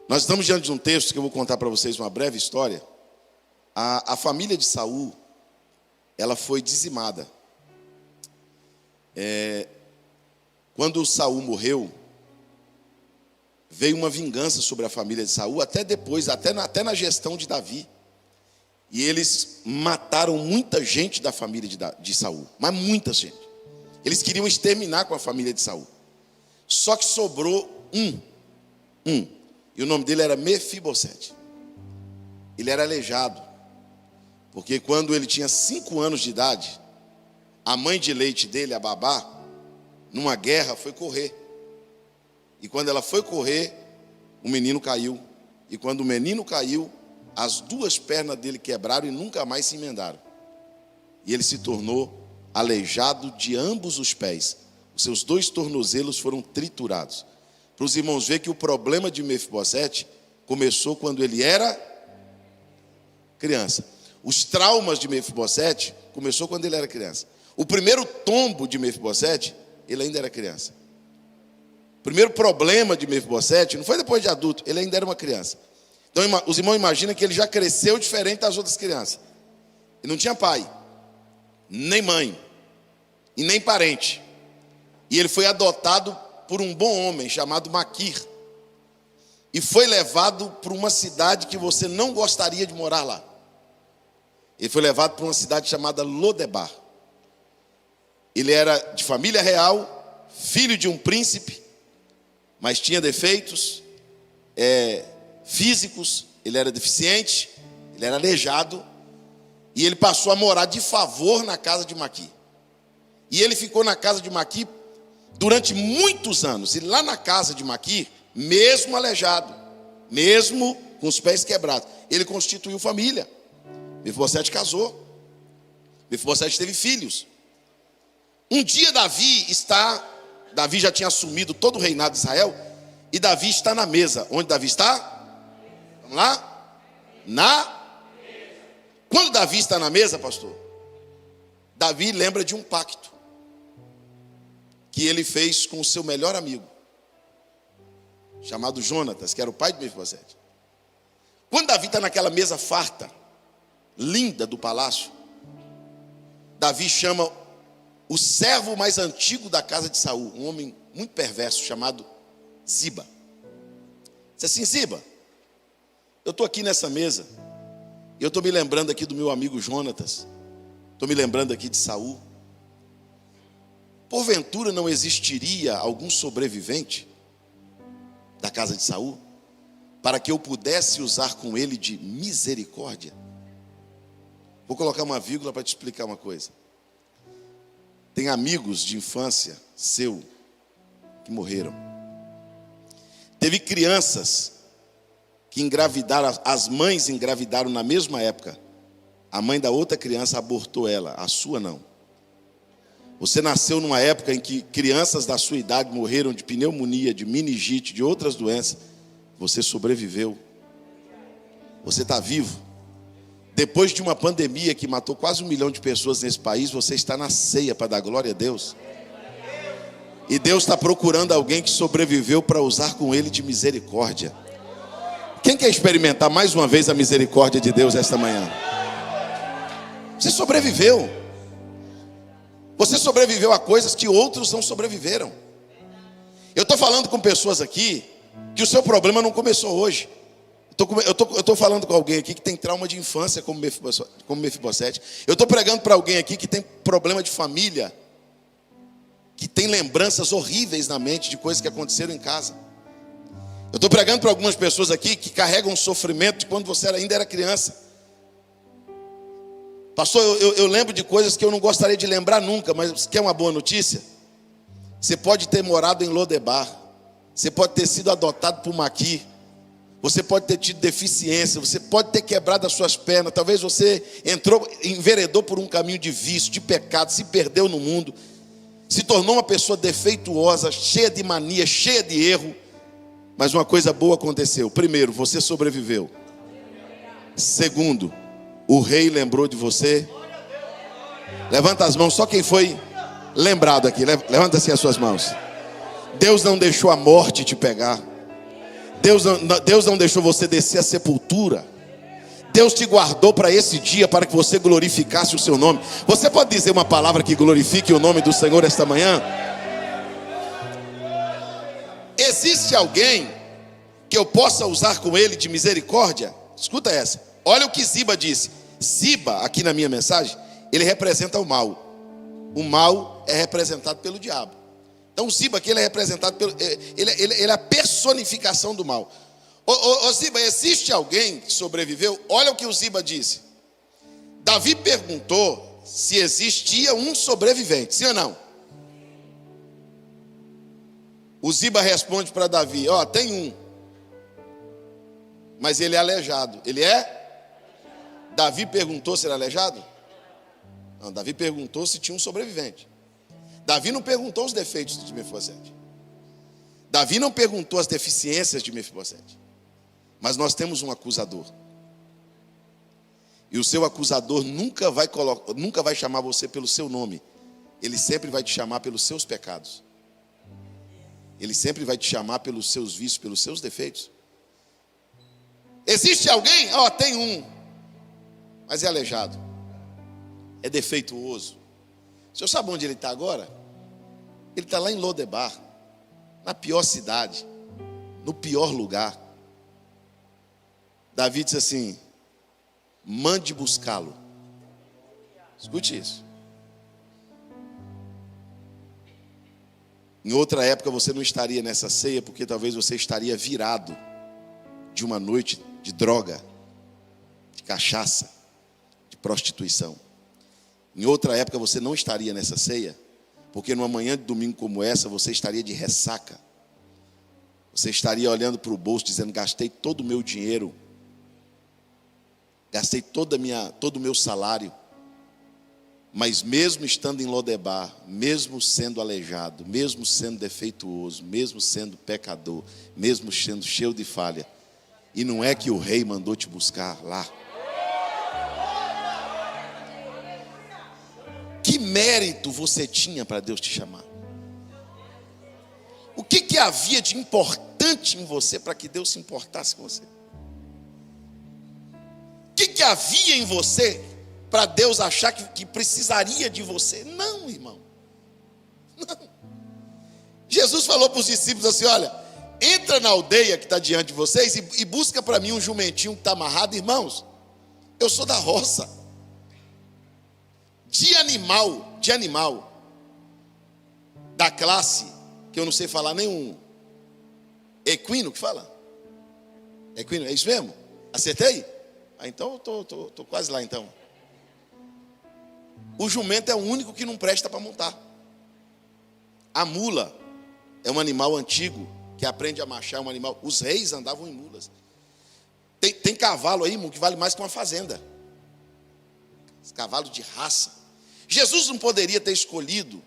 Nós estamos diante de um texto que eu vou contar para vocês uma breve história. A família de Saul, ela foi dizimada. Quando Saul morreu, veio uma vingança sobre a família de Saul, até depois, até na gestão de Davi. E eles mataram muita gente da família de Saul, mas muita gente. Eles queriam exterminar com a família de Saul. Só que sobrou um. E o nome dele era Mefibosete. Ele era aleijado. Porque quando ele tinha 5 anos de idade, a mãe de leite dele, a babá, numa guerra foi correr. E quando ela foi correr, o menino caiu. E quando o menino caiu, as 2 pernas dele quebraram e nunca mais se emendaram. E ele se tornou aleijado de ambos os pés. Os seus 2 tornozelos foram triturados. Para os irmãos verem que o problema de Mefibosete começou quando ele era criança. Os traumas de Mefibosete começou quando ele era criança. O primeiro tombo de Mefibosete, ele ainda era criança. O primeiro problema de Mefibosete não foi depois de adulto, ele ainda era uma criança. Então os irmãos imaginam que ele já cresceu diferente das outras crianças. Ele não tinha pai, nem mãe, e nem parente. E ele foi adotado por um bom homem chamado Maquir. E foi levado para uma cidade que você não gostaria de morar lá. Ele foi levado para uma cidade chamada Lodebar. Ele era de família real, filho de um príncipe, mas tinha defeitos físicos, ele era deficiente, ele era aleijado, e ele passou a morar de favor na casa de Maquir. E ele ficou na casa de Maquir durante muitos anos. E lá na casa de Maquir, mesmo aleijado, mesmo com os pés quebrados, ele constituiu família. Mefibosete casou. Mefibosete teve filhos. Um dia Davi já tinha assumido todo o reinado de Israel, e Davi está na mesa. Onde Davi está? Vamos lá? Quando Davi está na mesa, pastor, Davi lembra de um pacto que ele fez com o seu melhor amigo, chamado Jonatas, que era o pai de Mefibosete. Quando Davi está naquela mesa farta, linda do palácio, Davi chama o servo mais antigo da casa de Saul, um homem muito perverso, chamado Ziba. Diz assim: Ziba, eu estou aqui nessa mesa, e eu estou me lembrando aqui do meu amigo Jonatas, estou me lembrando aqui de Saul. Porventura não existiria algum sobrevivente da casa de Saul, para que eu pudesse usar com ele de misericórdia? Vou colocar uma vírgula para te explicar uma coisa. Tem amigos de infância seu que morreram. Teve crianças que engravidaram, as mães engravidaram na mesma época. A mãe da outra criança abortou ela, a sua não. Você nasceu numa época em que crianças da sua idade morreram de pneumonia, de meningite, de outras doenças. Você sobreviveu. Você está vivo. Depois de uma pandemia que matou quase 1 milhão de pessoas nesse país, você está na ceia para dar glória a Deus. E Deus está procurando alguém que sobreviveu para usar com ele de misericórdia. Quem quer experimentar mais uma vez a misericórdia de Deus esta manhã? Você sobreviveu. Você sobreviveu a coisas que outros não sobreviveram. Eu estou falando com pessoas aqui que o seu problema não começou hoje. Eu estou falando com alguém aqui que tem trauma de infância como Mefibosete. Eu estou pregando para alguém aqui que tem problema de família, que tem lembranças horríveis na mente de coisas que aconteceram em casa. Eu estou pregando para algumas pessoas aqui que carregam um sofrimento de quando você ainda era criança. Pastor, eu lembro de coisas que eu não gostaria de lembrar nunca, mas quer uma boa notícia? Você pode ter morado em Lodebar, você pode ter sido adotado por Maquir, você pode ter tido deficiência, você pode ter quebrado as suas pernas, talvez você enveredou por um caminho de vício, de pecado, se perdeu no mundo, se tornou uma pessoa defeituosa, cheia de mania, cheia de erro, mas uma coisa boa aconteceu. Primeiro, você sobreviveu. Segundo, o rei lembrou de você. Levanta as mãos, só quem foi lembrado aqui. Levanta assim as suas mãos. Deus não deixou a morte te pegar. Deus não deixou você descer a sepultura. Deus te guardou para esse dia, para que você glorificasse o seu nome. Você pode dizer uma palavra que glorifique o nome do Senhor esta manhã? Existe alguém que eu possa usar com ele de misericórdia? Escuta essa. Olha o que Ziba disse. Ziba, aqui na minha mensagem, ele representa o mal. O mal é representado pelo diabo. Então o Ziba aqui, ele é representado pelo... Ele é a personificação do mal. Ô Ziba, existe alguém que sobreviveu? Olha o que o Ziba disse. Davi perguntou se existia um sobrevivente, sim ou não? O Ziba responde para Davi, tem um. Mas ele é aleijado. Ele é? Davi perguntou se era aleijado? Não, Davi perguntou se tinha um sobrevivente. Davi não perguntou os defeitos de Mefibosete. Davi não perguntou as deficiências de Mefibosete. Mas nós temos um acusador. E o seu acusador nunca vai chamar você pelo seu nome. Ele sempre vai te chamar pelos seus pecados. Ele sempre vai te chamar pelos seus vícios, pelos seus defeitos. Existe alguém? Tem um. Mas é aleijado. É defeituoso. O senhor sabe onde ele está agora? Ele está lá em Lodebar. Na pior cidade. No pior lugar. Davi disse assim: mande buscá-lo. Escute isso. Em outra época você não estaria nessa ceia, porque talvez você estaria virado de uma noite de droga, de cachaça, de prostituição. Em outra época você não estaria nessa ceia, porque numa manhã de domingo como essa você estaria de ressaca. Você estaria olhando para o bolso dizendo: gastei todo o meu dinheiro, gastei todo o meu salário. Mas mesmo estando em Lodebar, mesmo sendo aleijado, mesmo sendo defeituoso, mesmo sendo pecador, mesmo sendo cheio de falha, e não é que o rei mandou te buscar lá. Que mérito você tinha para Deus te chamar? O que havia de importante em você para que Deus se importasse com você? O que havia em você para Deus achar que precisaria de você? Não, irmão. Não. Jesus falou para os discípulos assim: olha, entra na aldeia que está diante de vocês e busca para mim um jumentinho que está amarrado. Irmãos, eu sou da roça. De animal, da classe, que eu não sei falar nenhum, equino que fala? Equino, é isso mesmo? Acertei? Então eu tô quase lá então. O jumento é o único que não presta para montar. A mula é um animal antigo que aprende a marchar, um animal. Os reis andavam em mulas. Tem cavalo aí, irmão, que vale mais que uma fazenda. Cavalo de raça. Jesus não poderia ter escolhido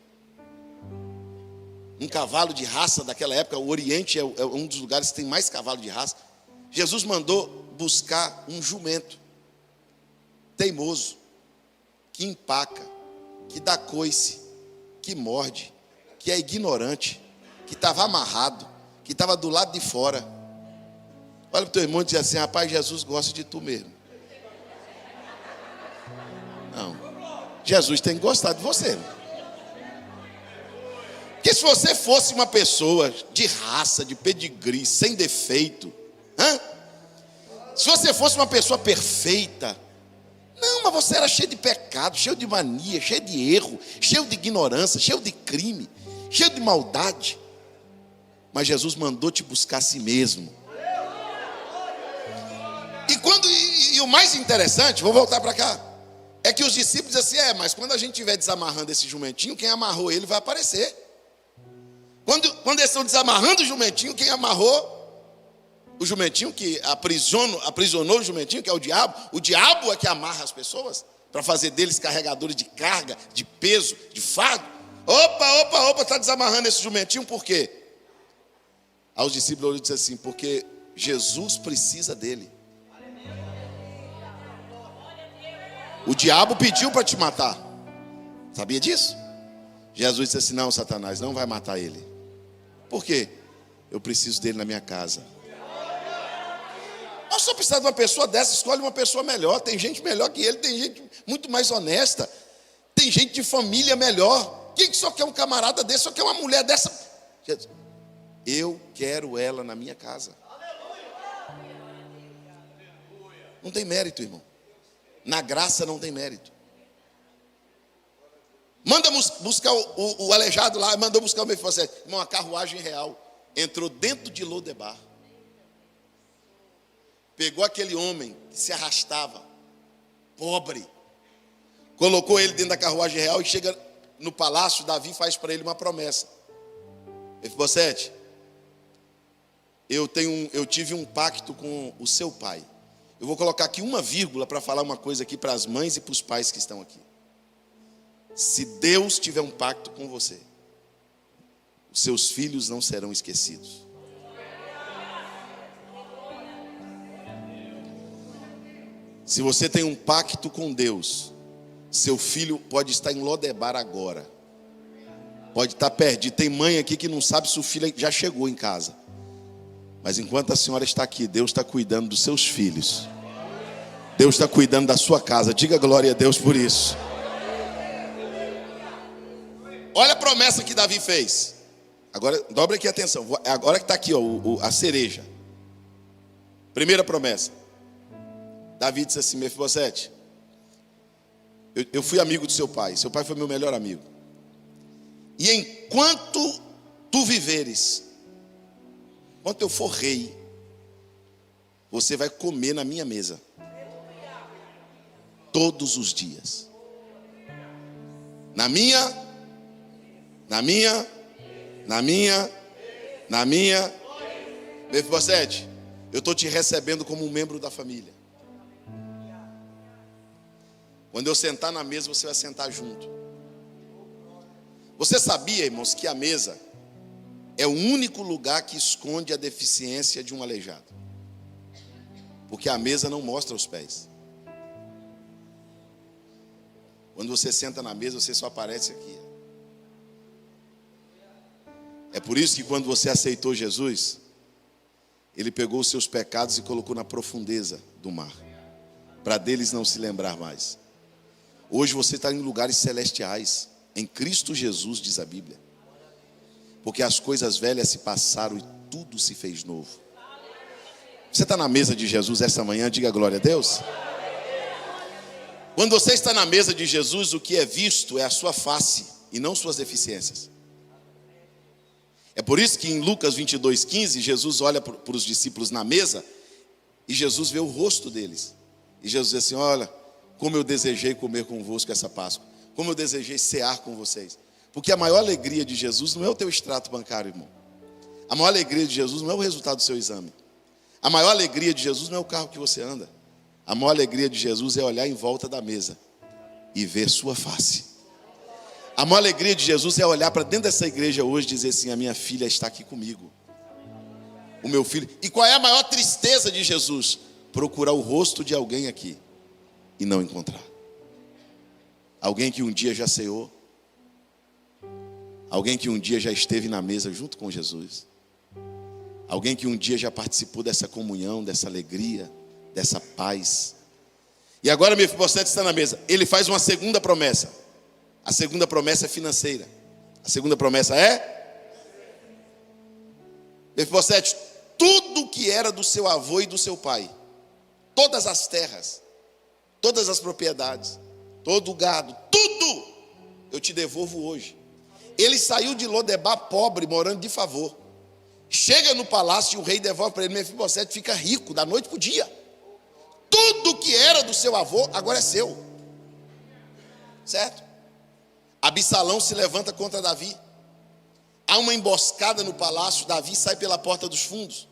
um cavalo de raça daquela época. O Oriente é um dos lugares que tem mais cavalo de raça. Jesus mandou buscar um jumento teimoso, que empaca, que dá coice, que morde, que é ignorante, que estava amarrado, que estava do lado de fora. Olha para o teu irmão e diz assim: rapaz, Jesus gosta de tu mesmo. Não, Jesus tem que gostar de você. Porque se você fosse uma pessoa de raça, de pedigree, sem defeito, se você fosse uma pessoa perfeita, não, mas você era cheio de pecado, cheio de mania, cheio de erro, cheio de ignorância, cheio de crime, cheio de maldade. Mas Jesus mandou te buscar a si mesmo. E o mais interessante, vou voltar para cá, é que os discípulos dizem assim: mas quando a gente estiver desamarrando esse jumentinho, quem amarrou ele vai aparecer. Quando eles estão desamarrando o jumentinho, quem amarrou o jumentinho, que aprisionou o jumentinho, que é o diabo é que amarra as pessoas, para fazer deles carregadores de carga, de peso, de fardo. Opa, está desamarrando esse jumentinho, por quê? Aí os discípulos dizem assim: porque Jesus precisa dele. O diabo pediu para te matar. Sabia disso? Jesus disse assim: não, Satanás, não vai matar ele. Por quê? Eu preciso dele na minha casa. pastor precisa de uma pessoa dessa, escolhe uma pessoa melhor. Tem gente melhor que ele, tem gente muito mais honesta, tem gente de família melhor. Quem que só quer um camarada desse, só quer uma mulher dessa? Eu quero ela na minha casa. Não tem mérito, irmão. Na graça não tem mérito. Manda buscar o aleijado lá, mandou buscar o Mefibosete. Irmão, a carruagem real entrou dentro de Lodebar. Pegou aquele homem que se arrastava, pobre, colocou ele dentro da carruagem real e chega no palácio. Davi faz para ele uma promessa. Mefibosete, eu tive um pacto com o seu pai. Eu vou colocar aqui uma vírgula para falar uma coisa aqui para as mães e para os pais que estão aqui. Se Deus tiver um pacto com você, os seus filhos não serão esquecidos. Se você tem um pacto com Deus, seu filho pode estar em Lodebar agora, pode estar perdido. Tem mãe aqui que não sabe se o filho já chegou em casa, mas enquanto a senhora está aqui, Deus está cuidando dos seus filhos, Deus está cuidando da sua casa. Diga glória a Deus por isso. Olha a promessa que Davi fez. Agora, dobre aqui a atenção. Agora que está aqui, ó, a cereja. Primeira promessa. Davi disse assim: Mefibosete, eu fui amigo do seu pai foi meu melhor amigo. E enquanto tu viveres, enquanto eu for rei, você vai comer na minha mesa. Todos os dias. Na minha. Mefibosete, eu estou te recebendo como um membro da família. Quando eu sentar na mesa, você vai sentar junto. Você sabia, irmãos, que a mesa é o único lugar que esconde a deficiência de um aleijado? Porque a mesa não mostra os pés. Quando você senta na mesa, você só aparece aqui. É por isso que quando você aceitou Jesus, Ele pegou os seus pecados e colocou na profundeza do mar, para deles não se lembrar mais. Hoje você está em lugares celestiais, em Cristo Jesus, diz a Bíblia. Porque as coisas velhas se passaram e tudo se fez novo. Você está na mesa de Jesus essa manhã, diga glória a Deus. Quando você está na mesa de Jesus, o que é visto é a sua face e não suas deficiências. É por isso que em Lucas 22:15, Jesus olha para os discípulos na mesa e Jesus vê o rosto deles. E Jesus diz assim: olha, como eu desejei comer convosco essa Páscoa, como eu desejei cear com vocês. Porque a maior alegria de Jesus não é o teu extrato bancário, irmão. A maior alegria de Jesus não é o resultado do seu exame. A maior alegria de Jesus não é o carro que você anda. A maior alegria de Jesus é olhar em volta da mesa e ver sua face. A maior alegria de Jesus é olhar para dentro dessa igreja hoje e dizer assim: a minha filha está aqui comigo, o meu filho. E qual é a maior tristeza de Jesus? Procurar o rosto de alguém aqui e não encontrar. Alguém que um dia já ceou, alguém que um dia já esteve na mesa junto com Jesus, alguém que um dia já participou dessa comunhão, dessa alegria, dessa paz. E agora Mefibosete está na mesa. Ele faz uma segunda promessa. A segunda promessa é financeira. A segunda promessa é: Mefibosete, tudo que era do seu avô e do seu pai, todas as terras, todas as propriedades, todo o gado, tudo, eu te devolvo hoje. Ele saiu de Lodebar pobre, morando de favor. Chega no palácio e o rei devolve para ele. Mefibosete fica rico da noite para o dia. Tudo que era do seu avô agora é seu. Certo? Absalão se levanta contra Davi. Há uma emboscada no palácio. Davi sai pela porta dos fundos.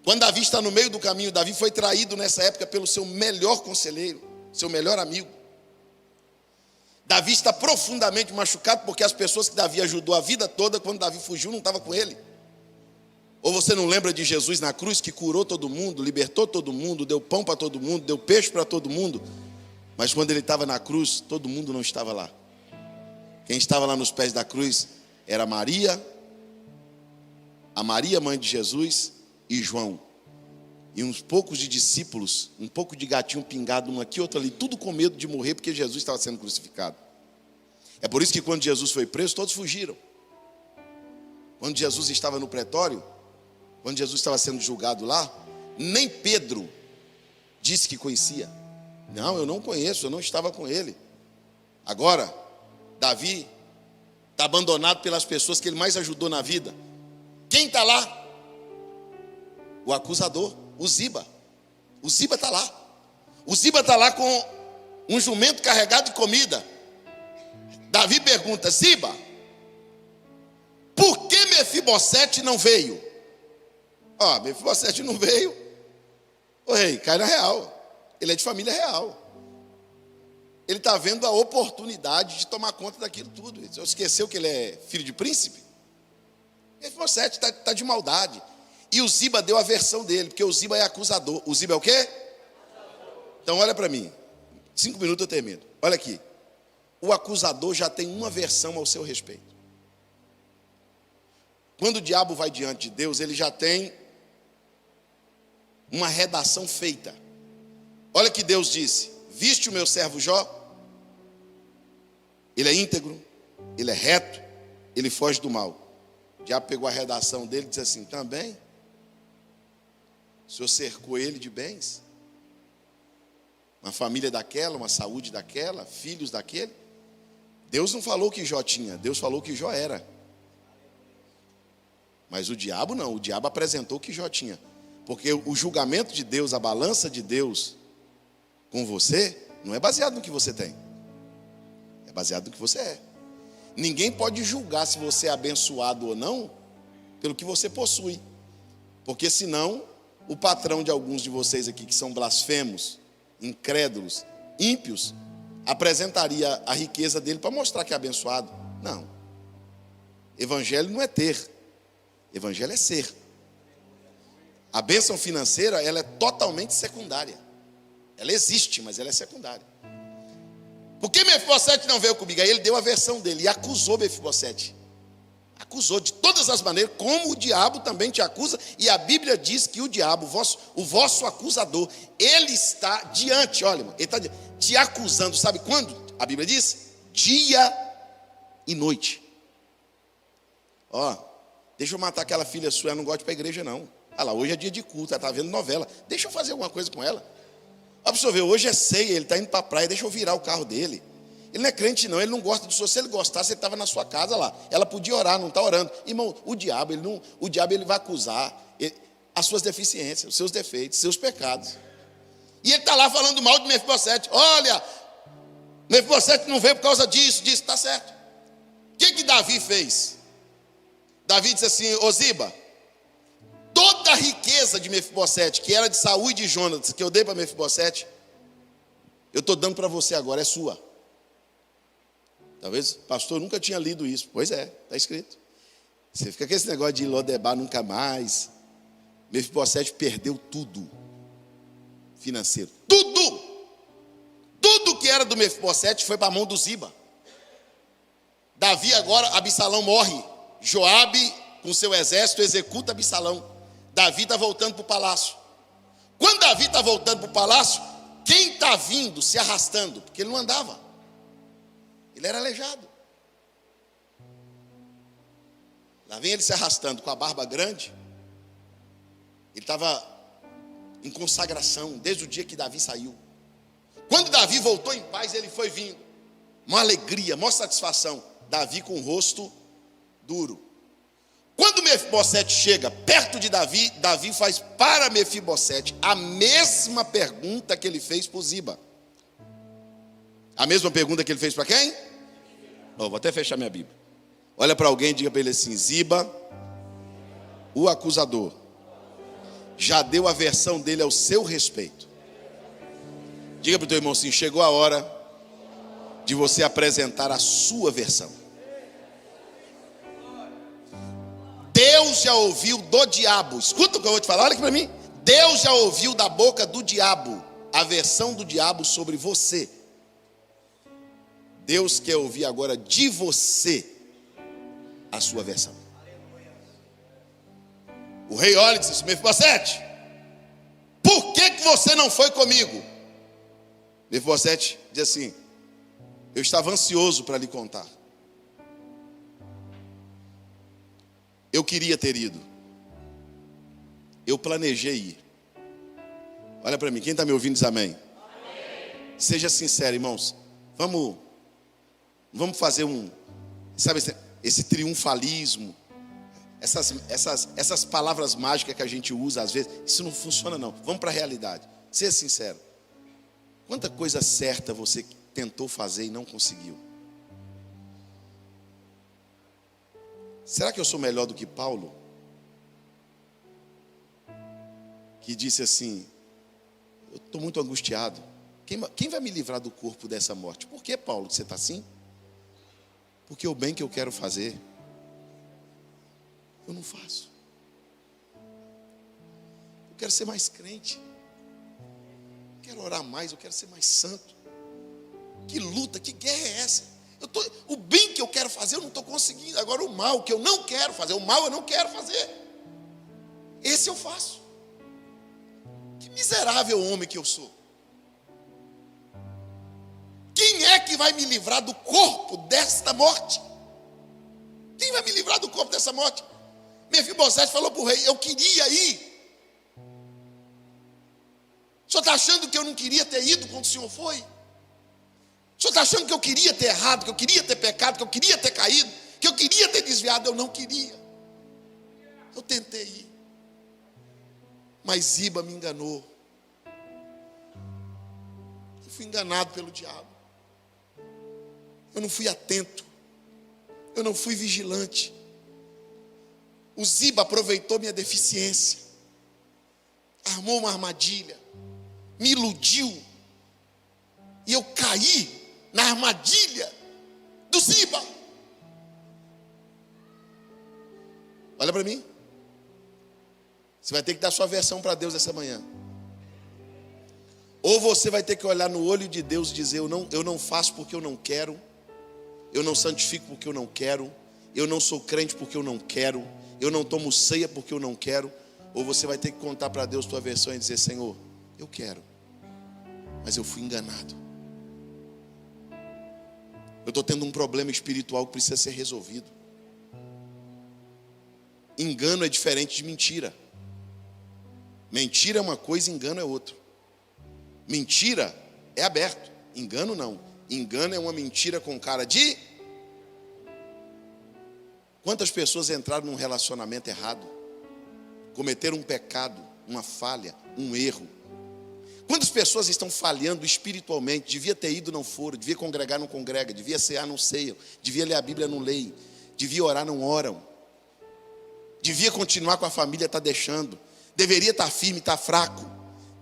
Quando Davi está no meio do caminho, Davi foi traído nessa época pelo seu melhor conselheiro, seu melhor amigo. Davi está profundamente machucado porque as pessoas que Davi ajudou a vida toda, quando Davi fugiu, não estavam com ele. Ou você não lembra de Jesus na cruz, que curou todo mundo, libertou todo mundo, deu pão para todo mundo, deu peixe para todo mundo? Mas quando ele estava na cruz, todo mundo não estava lá. Quem estava lá nos pés da cruz era Maria, a Maria, mãe de Jesus, e João. E uns poucos de discípulos, um pouco de gatinho pingado, um aqui, outro ali, tudo com medo de morrer, porque Jesus estava sendo crucificado. É por isso que quando Jesus foi preso, todos fugiram. Quando Jesus estava no pretório, quando Jesus estava sendo julgado lá, nem Pedro disse que conhecia. Não, eu não conheço, eu não estava com ele. Agora, Davi está abandonado pelas pessoas que ele mais ajudou na vida. Quem está lá? O acusador, o Ziba. O Ziba está lá. O Ziba está lá com um jumento carregado de comida. Davi pergunta: Ziba, por que Mefibosete não veio? Mefibosete não veio. Ô rei, cai na real. Ele é de família real. Ele está vendo a oportunidade de tomar conta daquilo tudo. Ele esqueceu que ele é filho de príncipe? Mefibosete está de maldade. E o Ziba deu a versão dele, porque o Ziba é acusador. O Ziba é o quê? Então olha para mim. 5 minutos eu termino. Olha aqui. O acusador já tem uma versão ao seu respeito. Quando o diabo vai diante de Deus, ele já tem uma redação feita. Olha que Deus disse: viste o meu servo Jó? Ele é íntegro, ele é reto, ele foge do mal. O diabo pegou a redação dele e disse assim: também? O Senhor cercou ele de bens? Uma família daquela, uma saúde daquela, filhos daquele? Deus não falou que Jó tinha, Deus falou que Jó era. Mas o diabo não, o diabo apresentou que Jó tinha. Porque o julgamento de Deus, a balança de Deus com você, não é baseado no que você tem. É baseado no que você é. Ninguém pode julgar se você é abençoado ou não pelo que você possui. Porque senão, o patrão de alguns de vocês aqui que são blasfemos, incrédulos, ímpios, apresentaria a riqueza dele para mostrar que é abençoado. Não. Evangelho não é ter. Evangelho é ser. A bênção financeira, ela é totalmente secundária. Ela existe, mas ela é secundária. Por que Mefibosete não veio comigo? Aí ele deu a versão dele e acusou Mefibosete. Acusou de todas as maneiras, como o diabo também te acusa. E a Bíblia diz que o diabo, o vosso acusador, ele está diante, olha, irmão, ele está te acusando, sabe quando? A Bíblia diz: dia e noite. Deixa eu matar aquela filha sua, ela não gosta de ir para a igreja não. Lá, hoje é dia de culto, ela está vendo novela. Deixa eu fazer alguma coisa com ela. Olha para você ver, hoje é ceia, ele está indo para a praia, deixa eu virar o carro dele. Ele não é crente não, ele não gosta disso. Se ele gostasse, ele estava na sua casa lá. Ela podia orar, não está orando. Irmão, o diabo ele vai acusar as suas deficiências, os seus defeitos, os seus pecados. E ele está lá falando mal de Mefibosete. Olha, Mefibosete não veio por causa disso, está certo. O que Davi fez? Davi disse assim: ô Ziba, toda a riqueza de Mefibosete, que era de Saul e de Jonatas, que eu dei para Mefibosete, eu estou dando para você agora, é sua. Talvez o pastor nunca tinha lido isso. Pois é, está escrito. Você fica com esse negócio de Lodebar nunca mais. Mefibosete perdeu tudo financeiro. Tudo! Tudo que era do Mefibosete foi para a mão do Ziba. Davi agora, Absalão morre. Joabe, com seu exército, executa Absalão. Davi está voltando para o palácio. Quando Davi está voltando para o palácio, quem está vindo se arrastando? Porque ele não andava. Ele era aleijado. Lá vem ele se arrastando com a barba grande. Ele estava em consagração desde o dia que Davi saiu. Quando Davi voltou em paz, ele foi vindo. Uma alegria, uma satisfação. Davi com o rosto duro. Quando Mefibosete chega perto de Davi, Davi faz para Mefibosete a mesma pergunta que ele fez para o Ziba. A mesma pergunta que ele fez para quem? Vou até fechar minha Bíblia. Olha para alguém e diga para ele assim: Ziba, o acusador, já deu a versão dele ao seu respeito. Diga para o teu irmão assim: chegou a hora de você apresentar a sua versão. Deus já ouviu do diabo. Escuta o que eu vou te falar, olha aqui para mim. Deus já ouviu da boca do diabo a versão do diabo sobre você. Deus quer ouvir agora de você a sua versão. O rei olha e diz: Mefibosete, você não foi comigo? Mefibosete diz assim: eu estava ansioso para lhe contar. Eu queria ter ido. Eu planejei ir. Olha para mim, quem está me ouvindo diz amém. Amém. Seja sincero, irmãos. Vamos fazer sabe, esse triunfalismo, essas palavras mágicas que a gente usa às vezes, isso não funciona não. Vamos para a realidade. Seja sincero. Quanta coisa certa você tentou fazer e não conseguiu? Será que eu sou melhor do que Paulo? Que disse assim: eu estou muito angustiado. Quem vai me livrar do corpo dessa morte? Por que, Paulo, você está assim? Porque o bem que eu quero fazer, eu não faço. Eu quero ser mais crente. Eu quero orar mais, eu quero ser mais santo. Que luta, que guerra é essa? O bem que eu quero fazer eu não estou conseguindo. Agora o mal que eu não quero fazer, o mal eu não quero fazer, esse eu faço. Que miserável homem que eu sou. Quem é que vai me livrar do corpo desta morte? Quem vai me livrar do corpo dessa morte? Mefibosete falou para o rei: eu queria ir. O senhor está achando que eu não queria ter ido quando o senhor foi? O senhor está achando que eu queria ter errado, que eu queria ter pecado, que eu queria ter caído, que eu queria ter desviado? Eu não queria. Eu tentei ir, mas Ziba me enganou. Eu fui enganado pelo diabo. Eu não fui atento. Eu não fui vigilante. O Ziba aproveitou minha deficiência, armou uma armadilha, me iludiu, e eu caí na armadilha do Ziba. Olha para mim. Você vai ter que dar sua versão para Deus essa manhã. Ou você vai ter que olhar no olho de Deus e dizer: eu não faço porque eu não quero, eu não santifico porque eu não quero, eu não sou crente porque eu não quero, eu não tomo ceia porque eu não quero. Ou você vai ter que contar para Deus tua versão e dizer: Senhor, eu quero, mas eu fui enganado. Eu estou tendo um problema espiritual que precisa ser resolvido. Engano é diferente de mentira. Mentira é uma coisa, engano é outra. Mentira é aberto, engano não. Engano é uma mentira com cara de... Quantas pessoas entraram num relacionamento errado, cometeram um pecado, uma falha, um erro? Quantas pessoas estão falhando espiritualmente? Devia ter ido, não foram. Devia congregar, não congrega. Devia cear, não ceiam. Devia ler a Bíblia, não leem. Devia orar, não oram. Devia continuar com a família, está deixando. Deveria estar firme, está fraco.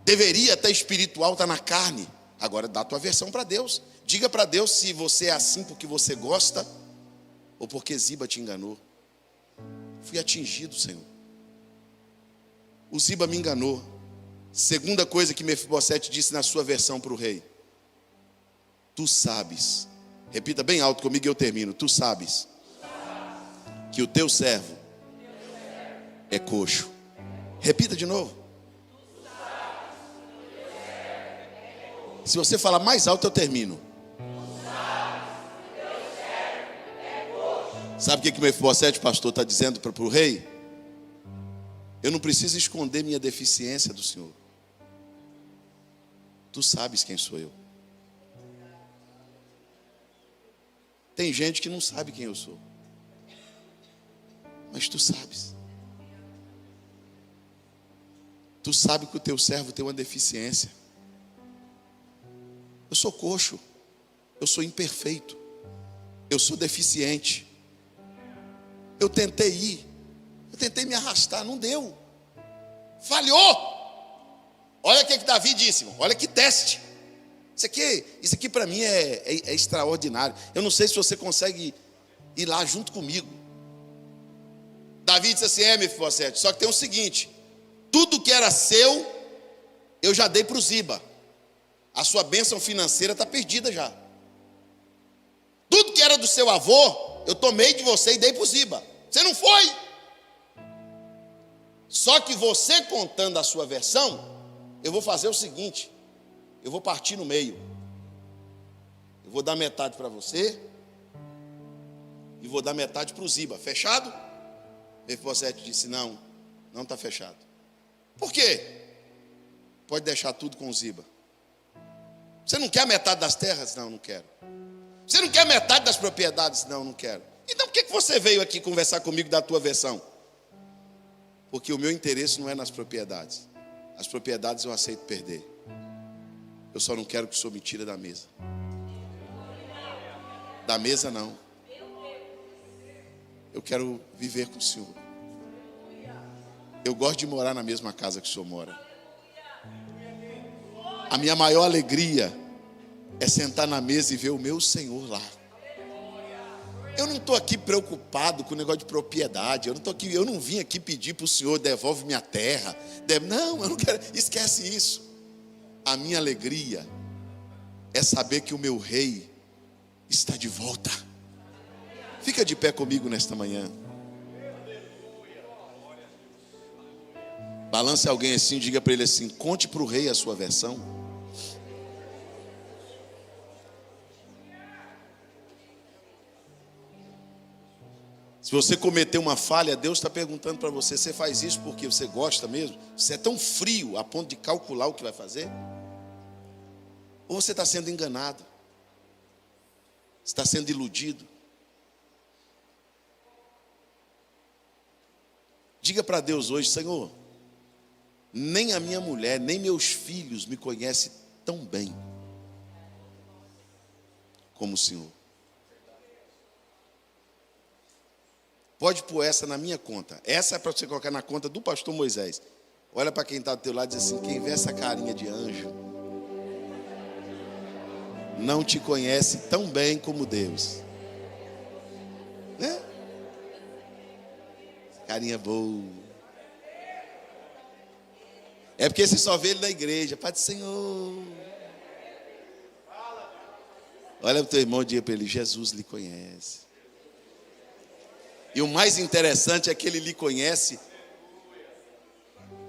Deveria estar espiritual, está na carne. Agora dá a tua versão para Deus. Diga para Deus se você é assim porque você gosta ou porque Ziba te enganou. Fui atingido, Senhor. O Ziba me enganou. Segunda coisa que Mefibosete disse na sua versão para o rei: tu sabes, repita bem alto comigo e eu termino. Tu sabes que o teu servo é coxo. Repita de novo. Se você falar mais alto, eu termino. Sabe o que Mefibosete, pastor, está dizendo para o rei? Eu não preciso esconder minha deficiência do Senhor. Tu sabes quem sou eu. Tem gente que não sabe quem eu sou, mas tu sabes. Tu sabe que o teu servo tem uma deficiência. Eu sou coxo, eu sou imperfeito, eu sou deficiente. Eu tentei ir, eu tentei me arrastar, não deu. Falhou. Olha o que Davi disse, irmão. Olha que teste. Isso aqui para mim é extraordinário. Eu não sei se você consegue ir lá junto comigo. Davi disse assim: Mefibosete, só que tem o seguinte: tudo que era seu, eu já dei para o Ziba. A sua bênção financeira está perdida já. Tudo que era do seu avô, eu tomei de você e dei para o Ziba. Você não foi. Só que você contando a sua versão, eu vou fazer o seguinte, eu vou partir no meio. Eu vou dar metade para você e vou dar metade para o Ziba. Fechado? Mefibosete disse, não está fechado. Por quê? Pode deixar tudo com o Ziba. Você não quer metade das terras? Não quero. Você não quer metade das propriedades? Não quero. Então por que você veio aqui conversar comigo da tua versão? Porque o meu interesse não é nas propriedades. As propriedades eu aceito perder. Eu só não quero que o Senhor me tire da mesa. Da mesa não. Eu quero viver com o Senhor. Eu gosto de morar na mesma casa que o Senhor mora. A minha maior alegria é sentar na mesa e ver o meu Senhor lá. Eu não estou aqui preocupado com o negócio de propriedade. Eu não vim aqui pedir para o Senhor, devolve minha terra. Não, eu não quero. Esquece isso. A minha alegria é saber que o meu rei está de volta. Fica de pé comigo nesta manhã. Balance alguém assim, diga para ele assim, conte para o rei a sua versão. Se você cometer uma falha, Deus está perguntando para você, você faz isso porque você gosta mesmo? Você é tão frio a ponto de calcular o que vai fazer? Ou você está sendo enganado? Está sendo iludido? Diga para Deus hoje, Senhor, nem a minha mulher, nem meus filhos me conhecem tão bem como o Senhor. Pode pôr essa na minha conta. Essa é para você colocar na conta do pastor Moisés. Olha para quem está do teu lado e diz assim, quem vê essa carinha de anjo não te conhece tão bem como Deus. Né? Carinha boa. É porque você só vê ele na igreja. Pai do Senhor. Olha para o teu irmão e diga para ele, Jesus lhe conhece. E o mais interessante é que ele lhe conhece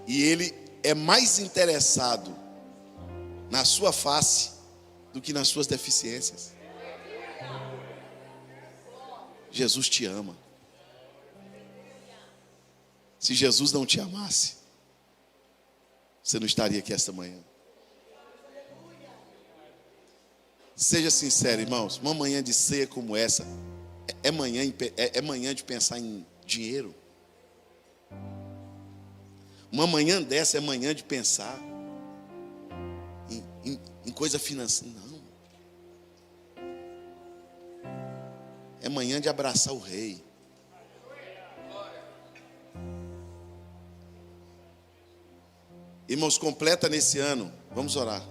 e ele é mais interessado na sua face do que nas suas deficiências. Jesus te ama. Se Jesus não te amasse, você não estaria aqui esta manhã. Seja sincero, irmãos, uma manhã de ceia como essa é manhã de pensar em dinheiro. Uma manhã dessa é manhã de pensar em coisa financeira. Não. É manhã de abraçar o rei. Irmãos, completa nesse ano, vamos orar.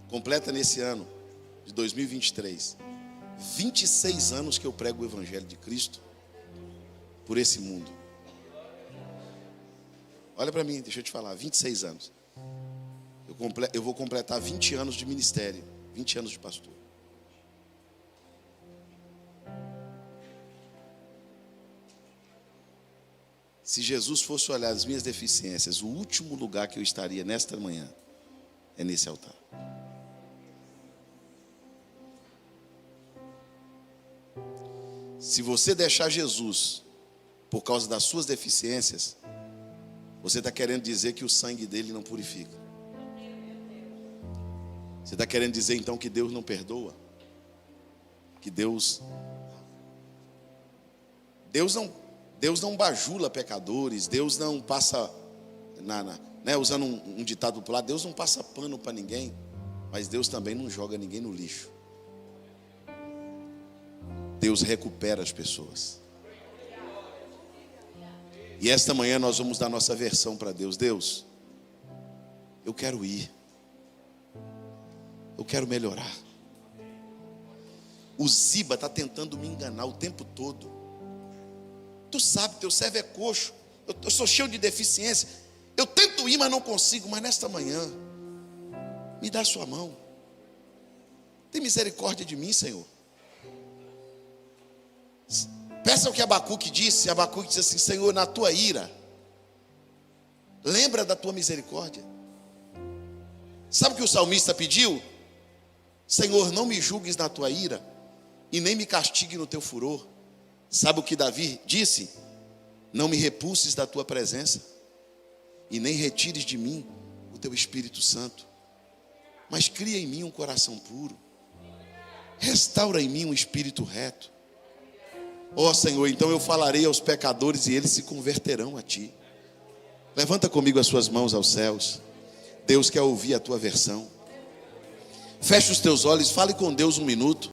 Completa nesse ano de 2023. 26 anos que eu prego o Evangelho de Cristo por esse mundo. Olha para mim, deixa eu te falar, 26 anos. Eu vou completar 20 anos de ministério, 20 anos de pastor. Se Jesus fosse olhar as minhas deficiências, o último lugar que eu estaria nesta manhã é nesse altar. Se você deixar Jesus por causa das suas deficiências, você está querendo dizer que o sangue dele não purifica. Você está querendo dizer então que Deus não perdoa? Que Deus não bajula pecadores, Deus não passa, usando um ditado popular, Deus não passa pano para ninguém, mas Deus também não joga ninguém no lixo. Deus recupera as pessoas. E esta manhã nós vamos dar nossa versão para Deus. Deus, eu quero ir. Eu quero melhorar. O Ziba está tentando me enganar o tempo todo. Tu sabe, teu servo é coxo. Eu sou cheio de deficiência. Eu tento ir, mas não consigo. Mas nesta manhã, me dá a sua mão. Tem misericórdia de mim, Senhor. Peça o que Abacuque disse. Abacuque disse assim, Senhor, na tua ira, lembra da tua misericórdia. Sabe o que o salmista pediu? Senhor, não me julgues na tua ira e nem me castigue no teu furor. Sabe o que Davi disse? Não me repulses da tua presença e nem retires de mim o teu Espírito Santo, mas cria em mim um coração puro, restaura em mim um espírito reto. Ó Senhor, então eu falarei aos pecadores e eles se converterão a ti. Levanta comigo as suas mãos aos céus. Deus quer ouvir a tua versão. Feche os teus olhos, fale com Deus um minuto.